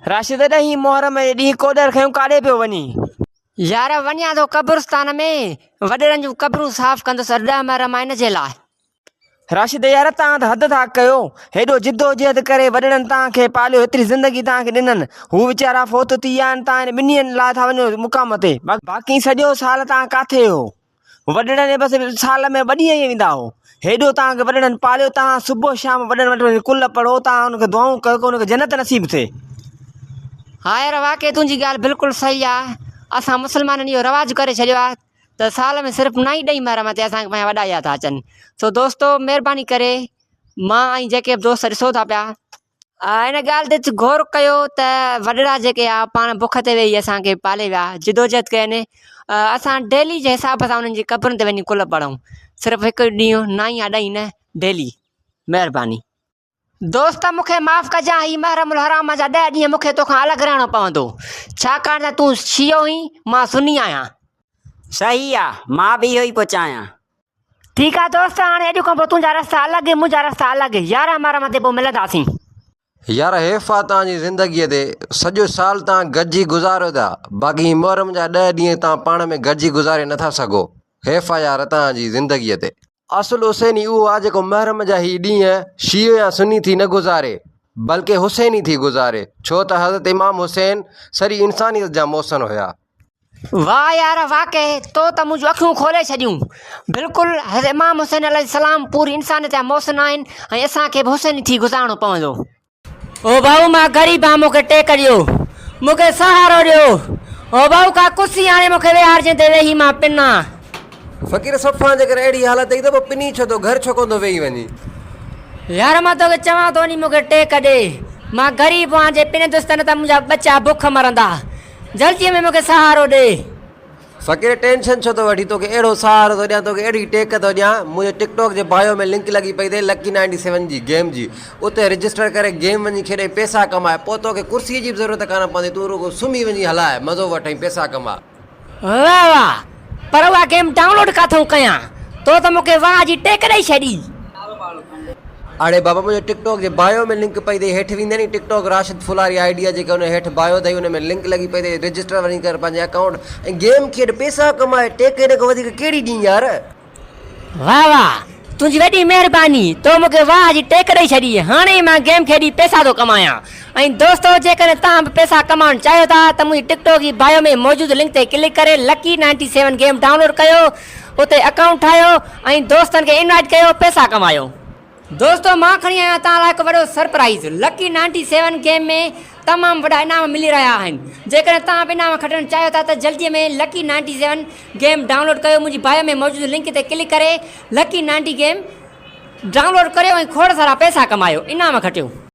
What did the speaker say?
राशिद ॾहीं मुहर्रम जे ॾींहुं कोडर खयूं काॾे पियो वञी? यार वञा थो क़ब्रिस्तान में, वॾेरनि जूं क़बरूं साफ़ कंदुसि 10 मुहर्रम इन जे लाइ। राशिद यार तव्हां त हद था कयो। हेॾो जिद्दोजहद करे वॾड़नि तव्हांखे पालियो, हेतिरी ज़िंदगी तव्हांखे ॾिननि, हू वीचारा फोत थी विया आहिनि, तव्हां हिन ॿिन्ही ॾींहंनि लाइ था वञो मुक़ाम ते। बाक़ी सॼो साल तव्हां काथे हो? वॾड़नि बसि साल में 2 ॾींहं ई वेंदा हो। हेॾो तव्हांखे वॾड़नि पालियो, तव्हां सुबुह शाम वॾनि वटि वञी कुल पढ़ो, तव्हां हुनखे दुआऊं कयो की हुनखे जन्नत नसीब थिए। हा यार वाक़ई तुंहिंजी ॻाल्हि बिल्कुलु सही आहे। असां मुस्लमाननि इहो रवाजु करे छॾियो आहे त साल में सिर्फ़ु 9 ई 10 मुहर्रम ते असांखे पंहिंजा वॾा यादि था अचनि। सो दोस्तो महिरबानी करे मां ऐं जेके बि दोस्त ॾिसो था पिया, हिन ॻाल्हि ते गौर कयो त वॾड़ा जेके आहे पाण बुख ते वेही असांखे पाले विया, जिदोजहद कयनि। असां डेली जे हिसाब सां उन्हनि जी क़बरुनि ते वञी कुल पढ़ूं, सिर्फ़ु हिकु ॾींहुं 9 या 10 न, डेली। महिरबानी दोस्त, मूंखे माफ़ु कजां, ही मुहर्रमुल हराम जा 10 ॾींहं मूंखे तोखां अलॻि रहणो पवंदो, छाकाणि त तूं शियो ई, मां सुन्नी आहियां। सही आहे, मां बि इहो ई पियो चाहियां। ठीकु आहे दोस्त, हाणे अॼु खां पोइ तुंहिंजा रस्ता अलॻि, मुंहिंजा रस्ता अलॻि। 11 मुहर्रम ते पोइ मिलंदासीं। यार हेफ़ आहे तव्हांजी ज़िंदगीअ ते, सॼो साल तव्हां गॾिजी गुज़ारियो था, बाक़ी मुहर्रम जा 10 ॾींहं तव्हां पाण में गॾिजी गुज़ारे नथा सघो। हेफ़ आहे यार तव्हांजी ज़िंदगीअ ते। असुल हुसैनी उहो आहे जेको मुहर्रम जा ही ॾींहं शियो या सुन्नी थी न गुज़ारे, बल्कि हुसैनी थी गुज़ारे, छो त हज़रत इमाम हुसैन सॼी इंसानियत जा मोहसिन हुया। वाह यार वाक़ई तो त मुंहिंजूं अखियूं खोले छॾियूं। बिल्कुलु हज़रत इमाम हुसैन अलैहिस्सलाम पूरी इंसानियत जा मोहसिन आहिनि ऐं असांखे बि हुसैनी थी गुज़ारणो पवंदो। ओ भाऊ, मां ग़रीब आहियां, मूंखे टेक ॾियो, मूंखे सहारो ॾियो। ओ भाऊ, का कुर्सी हाणे मूंखे विहारजे ते वेही मां पिना। फ़क़ीर सफ़ा जे करे अहिड़ी हालत ई त पोइ पिनी छो थो, घर छो कोन थो वेही वञी? यार मां तोखे चवां थो नी, मूंखे टेक ॾे, मां ग़रीब आहियां, जे पिनंदुसि त न त मुंहिंजा बच्चा बुख मरंदा, जल्दीअ में मूंखे सहारो ॾे। फ़क़ीर टेंशन छो थो वठी, तोखे अहिड़ो सहारो थो ॾियां, तोखे अहिड़ी टेक थो ॾियां। मुंहिंजे टिकटॉक जे बायो में लिंक लॻी पई अथई लकी 97 जी गेम जी, उते रजिस्टर करे गेम वञी खेॾे पैसा कमाए, पोइ तोखे कुर्सीअ जी बि ज़रूरत कान पवंदी, तूं रुगो सुम्ही वञी हलाए, मज़ो वठई, पैसा कमा। वाह वाह, पर उहा गेम डाउनलोड किथां कयां? तो त मूंखे वाह जी टेक ॾेई छॾी। अड़े बाबा, मुंहिंजे टिकटॉक जे बायो में लिंक पई अथई, हेठि वेंदे नी टिकटॉक राशिद फुलारी आइडिया जेके हुन हेठि बायो अथई, हुन में लिंक लॻी पई अथई, रजिस्टर वञी करे पंहिंजे अकाउंट ऐं गेम खेॾ, पैसा कमाए, टेक हिन खां वधीक कहिड़ी ॾींहुं यार। वाह वाह, तुंहिंजी वॾी महिरबानी, तो मूंखे वाह जी टेक ॾेई छॾी। हाणे मां गेम खेॾी पैसा थो कमायां। ऐं दोस्तो, जेकॾहिं तव्हां बि पैसा कमाइणु चाहियो था त मुंहिंजी टिकटॉक जी बायो में मौजूदु लिंक ते क्लिक करे लकी 97 गेम डाउनलोड कयो, उते अकाउंट ठाहियो ऐं दोस्तनि खे इनवाइट कयो, पैसा कमायो। दोस्तो, मां खणी आहियां तव्हां लाइ हिकु वॾो सरप्राइज़। लकी 97 गेम में तमामु वॾा इनाम मिली रहिया आहिनि। जेकॾहिं तव्हां बि इनाम खटणु चाहियो था त जल्दीअ में लकी 97 गेम डाउनलोड कयो, मुंहिंजी बायो में मौजूदु लिंक ते क्लिक करे लकी 90 गेम डाउनलोड करियो ऐं खोड़ सारा पैसा कमायो, इनाम खटियो।